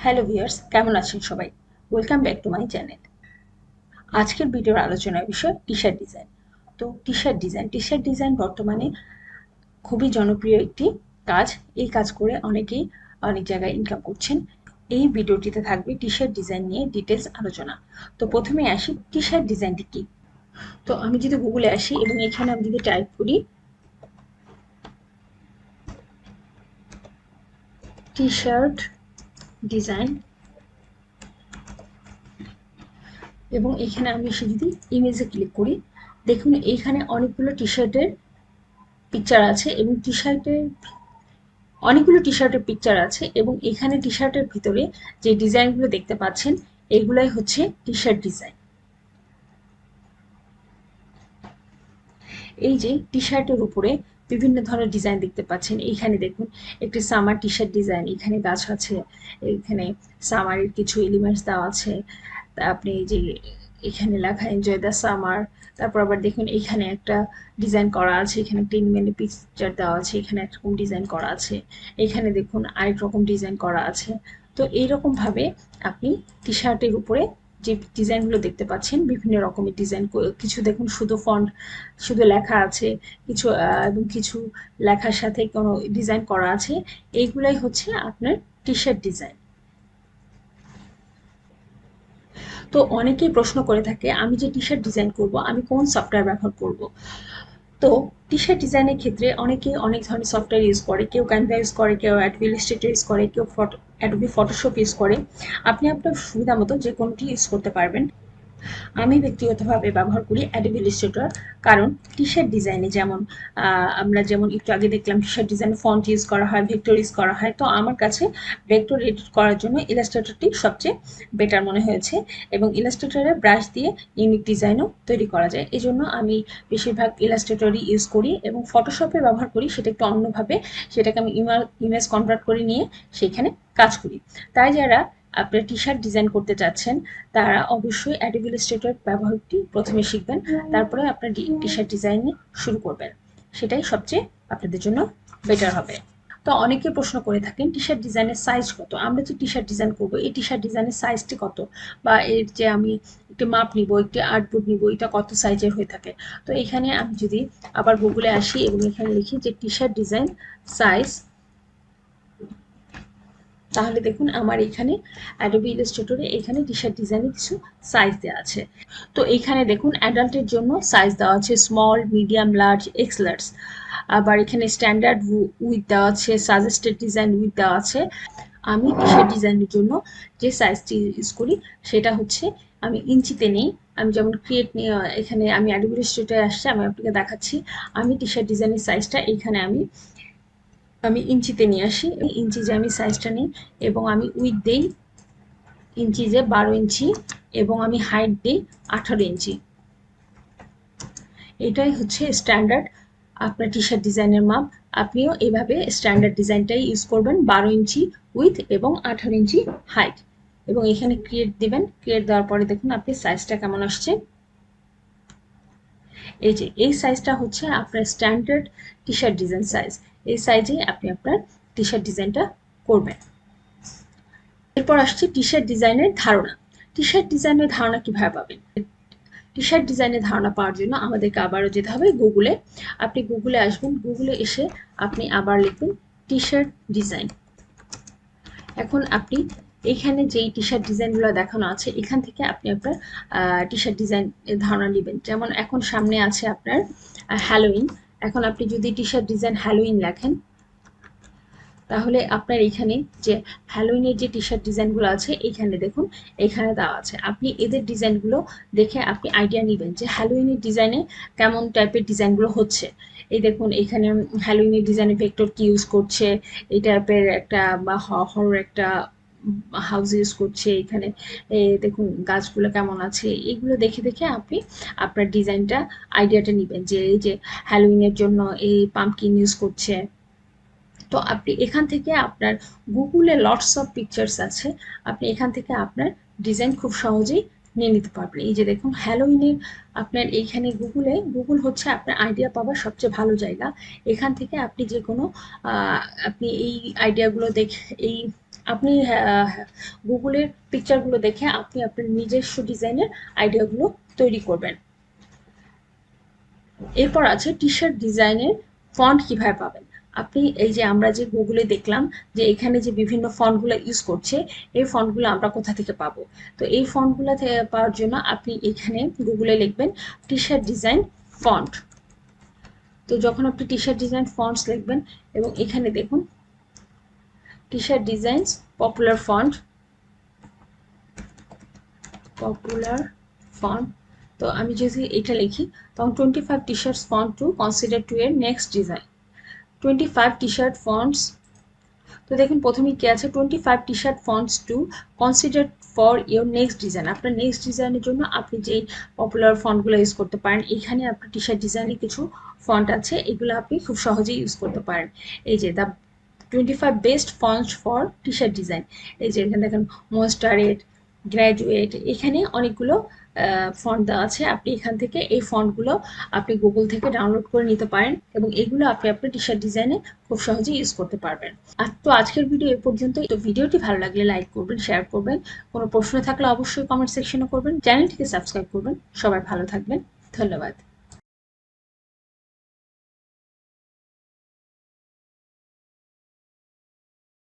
Hello viewers, কেমন আছেন সবাই? Welcome back to my channel. আজকের ভিডিওর আলোচনার বিষয় টি-শার্ট ডিজাইন। তো টি শার্ট ডিজাইন বর্তমানে খুবই জনপ্রিয় একটি কাজ। এই কাজ করে অনেকেই অনেক জায়গায় ইনকাম করছেন। এই ভিডিওটিতে থাকবে টি-শার্ট ডিজাইন নিয়ে ডিটেলস আলোচনা। তো প্রথমে আসি, টি-শার্ট ডিজাইনটি কি? তো আমি যদি গুগলে আসি এবং এখানে আমি যদি টাইপ করি টি-শার্ট ডিজাইন এবং এখানে আমি এসে যদি ইমেজে ক্লিক করি, দেখুন এইখানে অনেকগুলো টি-শার্টের পিকচার আছে এবং অনেকগুলো টি-শার্টের পিকচার আছে এবং এখানে টি-শার্টের ভিতরে যে ডিজাইনগুলো দেখতে পাচ্ছেন এগুলাই হচ্ছে টি-শার্ট ডিজাইন। এই যে টি-শার্টের উপরে বিভিন্ন ধরনের ডিজাইন দেখতে পাচ্ছেন। এইখানে দেখুন একটি সামার টি-শার্ট ডিজাইন, এখানে গাছ আছে, এখানে সামারের কিছু এলিমেন্টস দেওয়া আছে। তা আপনি এই যে এখানে লেখা এনজয় দ্য সামার। তারপর আবার দেখুন এখানে একটা ডিজাইন করা আছে, এখানে একটা এনিমেলের পিকচার দেওয়া আছে, এখানে একরকম ডিজাইন করা আছে, এখানে দেখুন আরেক রকম ডিজাইন করা আছে। তো এইরকম ভাবে আপনি টি-শার্টের উপরে যে ডিজাইনগুলো দেখতে পাচ্ছেন বিভিন্ন রকমের ডিজাইন, কিছু দেখুন শুধু ফন্ট, শুধু লেখা আছে, কিছু এবং কিছু লেখার সাথে কোনো ডিজাইন করা আছে। এইগুলাই হচ্ছে আপনার টি-শার্ট ডিজাইন। তো অনেকেই প্রশ্ন করে থাকে, আমি যে টি-শার্ট ডিজাইন করব আমি কোন সফটওয়্যার ব্যবহার করব? তো টি-শার্ট ডিজাইনের ক্ষেত্রে অনেকে অনেক ধরনের সফটওয়্যার ইউজ করে, কেউ ক্যানভা ইউজ করে, কেউ অ্যাডোবি ইলাস্ট্রেটর ইউজ করে, কেউ অ্যাডোবি ফটোশপ ইউজ করে। আপনি আপনার সুবিধা মতো যে কোনোটি ইউজ করতে পারবেন। আমি ব্যক্তিগতভাবে ব্যবহার করি অ্যাডোবি ইলাস্ট্রেটর। কারণ টি-শার্ট ডিজাইনে যেমন আমরা যেমন একটু আগে দেখলাম টি-শার্ট ডিজাইনে ফন্ট ইউজ করা হয়, ভেক্টর ইউজ করা হয়। তো আমার কাছে ভেক্টর এডিট করার জন্য ইলাস্ট্রেটরটি সবচেয়ে বেটার মনে হয়েছে এবং ইলাস্ট্রেটরে ব্রাশ দিয়ে ইউনিক ডিজাইনও তৈরি করা যায়। এজন্য আমি বেশিরভাগ ইলাস্ট্রেটরই ইউজ করি এবং ফটোশপে ব্যবহার করি সেটা একটু অন্যভাবে। সেটাকে আমি ইমেজ কনভার্ট করে নিয়ে সেখানে কাজ করি। তাই যারা আপনার টি-শার্ট ডিজাইন করতে চাচ্ছেন তারা অবশ্যই অ্যাডোবি ইলাস্ট্রেটর ব্যবহারটি প্রথমে শিখবেন, তারপরে আপনার টি-শার্ট ডিজাইন শুরু করবেন। সেটাই সবচেয়ে আপনাদের জন্য বেটার হবে। তো অনেকে প্রশ্ন করে থাকেন টি-শার্ট ডিজাইনের সাইজ কত? আমরা যে টি-শার্ট ডিজাইন করবো এই টি-শার্ট ডিজাইনের সাইজটি কত, বা এর যে আমি একটি মাপ নিব, একটি আর্টবোর্ড নিব, এটা কত সাইজের হয়ে থাকে? তো এখানে আমি যদি আবার গুগলে আসি এবং এখানে লিখি যে টি-শার্ট ডিজাইন সাইজ, তাহলে দেখুন আমার এখানে অ্যাডোবি ইলাস্ট্রেটরে এখানে টি-শার্ট ডিজাইনের কিছু সাইজ দেওয়া আছে। তো এইখানে দেখুন অ্যাডাল্টের জন্য সাইজ দেওয়া আছে small, medium, large, x large. আবার এখানে স্ট্যান্ডার্ড উইথ দেওয়া আছে, সাজেস্টেড ডিজাইন উইথ দেওয়া আছে। আমি টি-শার্ট ডিজাইনের জন্য যে সাইজটি ইউজ করি সেটা হচ্ছে, আমি ইঞ্চিতে নেই। আমি যেমন এখানে আমি অ্যাডোবি ইলাস্ট্রেটরে আসছে, আমি আপনাকে দেখাচ্ছি। আমি টি-শার্ট ডিজাইনের সাইজটা এখানে আমি আমি ইঞ্চিতে নিয়ে আসি। ইঞ্চি যে আমি সাইজটা নিই এবং আমি উইথ দেই ইঞ্চি যে 12 ইঞ্চি এবং আমি হাইট দিই 18 ইঞ্চি। এটাই হচ্ছে স্ট্যান্ডার্ড আপনার টি-শার্ট ডিজাইনের মাপ। আপনিও এইভাবে স্ট্যান্ডার্ড ডিজাইনটাই ইউজ করবেন, 12 ইঞ্চি উইথ এবং 18 ইঞ্চি হাইট। এবং এখানে ক্রিয়েট দিবেন। ক্রিয়েট দেওয়ার পরে দেখুন আপনি সাইজটা কেমন আসছে। এই যে এই সাইজটা হচ্ছে আপনার স্ট্যান্ডার্ড টি-শার্ট ডিজাইন সাইজ। এই সাইজেই আপনি আপনার টি-শার্ট ডিজাইনটা করবেন। এরপর আসছে টি-শার্ট ডিজাইনের ধারণা। টি-শার্ট ডিজাইনের ধারণা কিভাবে পাবেন? টি-শার্ট ডিজাইনের ধারণা পাওয়ার জন্য আমাদেরকে আবারও যেতে হবে গুগলে। আপনি গুগলে আসবেন, গুগলে এসে আপনি আবার লিখবেন টি-শার্ট ডিজাইন। এখন আপনি এইখানে যেই টি-শার্ট ডিজাইনগুলো দেখানো আছে এখান থেকে আপনি আপনার টি-শার্ট ডিজাইন ধারণা নেবেন। যেমন এখন সামনে আছে আপনার হ্যালোইন। এখন আপনি যদি টি-শার্ট ডিজাইন হ্যালোইন লেখেন তাহলে আপনার এখানে যে হ্যালোইনের যে টি-শার্ট ডিজাইনগুলো আছে এখানে দেখুন, এখানে দেওয়া আছে। আপনি এদের ডিজাইনগুলো দেখে আপনি আইডিয়া নেবেন যে হ্যালোইনের ডিজাইনে কেমন টাইপের ডিজাইনগুলো হচ্ছে। এই দেখুন এখানে হ্যালোইনের ডিজাইনে ভেক্টর কি ইউজ করছে, এই টাইপের একটা বা হরর একটা হাউস ইউজ করছে। এখানে দেখুন গাছগুলো কেমন আছে, এগুলো দেখে দেখে আপনি আপনার ডিজাইনটা আইডিয়াটা নেবেন যে এই যে হ্যালোইনের জন্য এই পাম্পকিন ইউজ করছে। তো আপনি এখান থেকে আপনার গুগলে লটস অফ পিকচার্স আছে, আপনি এখান থেকে আপনার ডিজাইন খুব সহজেই নিয়ে নিতে পারবেন। এই যে দেখুন হ্যালোইনের আপনার এইখানে গুগল হচ্ছে আপনার আইডিয়া পাওয়ার সবচেয়ে ভালো জায়গা। এখান থেকে আপনি যে কোনো আপনি এই আইডিয়াগুলো দেখে এই আপনি গুগলের পিকচারগুলো দেখে আপনি আপনার নিজস্ব ডিজাইনের আইডিয়াগুলো তৈরি করবেন। এরপর আছে টি শার্ট ডিজাইনের ফন্ট কিভাবে পাবেন। আপনি এই যে আমরা যে গুগলে দেখলাম যে এখানে যে বিভিন্ন ফন্টগুলো ইউজ করছে, এই ফন্টগুলো আমরা কোথা থেকে পাবো। তো এই ফন্টগুলো পাওয়ার জন্য আপনি এখানে গুগলে লিখবেন টি শার্ট ডিজাইন ফন্ট। তো যখন আপনি টি শার্ট ডিজাইন ফন্টস লিখবেন এবং এখানে দেখুন T shirt designs popular font, popular font. তো আমি যদি এটা লিখি তখন 25 T shirts font to consider to এর next design, 25 T shirt fonts. তো দেখুন প্রথমেই কি আছে, 25 T shirt fonts to consider for your next design. আপনার নেক্সট ডিজাইনের জন্য আপনি যেই পপুলার ফন্টগুলো ইউজ করতে পারেন, এখানে আপনার টি শার্ট ডিজাইনে কিছু ফন্ট আছে, এগুলো আপনি খুব সহজেই ইউজ করতে পারেন। এই যে the 25 best fonts for T shirt design, এই যে এখানে দেখেন মোস্টারেট, গ্র্যাজুয়েট, এখানে অনেকগুলো ফন্ট দেওয়া আছে। আপনি এখান থেকে এই ফন্টগুলো আপনি গুগল থেকে ডাউনলোড করে নিতে পারেন এবং এগুলো আপনি আপনার টি শার্ট ডিজাইনে খুব সহজেই ইউজ করতে পারবেন। আর তো আজকের ভিডিও এ পর্যন্ত। তো ভিডিওটি ভালো লাগলে লাইক করবেন, শেয়ার করবেন, কোনো প্রশ্ন থাকলে অবশ্যই কমেন্ট সেকশনে করবেন, চ্যানেলটিকে সাবস্ক্রাইব করবেন। সবাই ভালো থাকবেন, ধন্যবাদ।